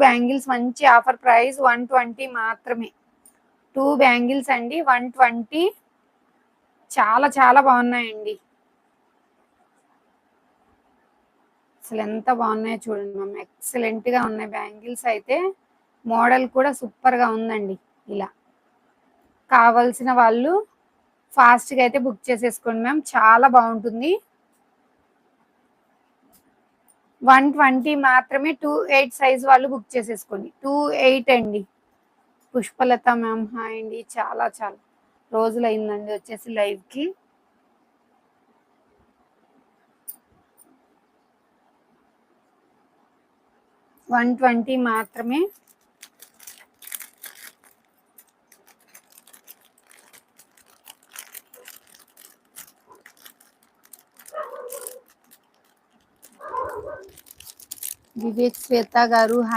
Bangles మంచి offer price 120 మాత్రమే. 2 bangles అండి 120. చాలా చాలా బాగున్నాయండి. అసలు ఎంత బాగున్నాయో చూడండి మ్యామ్. ఎక్సలెంట్ గా ఉన్నాయి బ్యాంగిల్స్ అయితే. మోడల్ కూడా సూపర్ గా ఉందండి. ఇలా కావాల్సిన వాళ్ళు ఫాస్ట్ గా అయితే బుక్ చేసేసుకోండి మ్యామ్. చాలా బాగుంటుంది. 120 మాత్రమే. 28 సైజ్ వాళ్ళు బుక్ చేసేసుకోండి. 28 అండి. పుష్పలత మ్యామ్ హాయ్ అండి. చాలా చాలా రోజులు అయిందండి వచ్చేసి లైవ్ కి. $120 మాత్రమే. వివేక్ శ్వేత గారు హాయ్.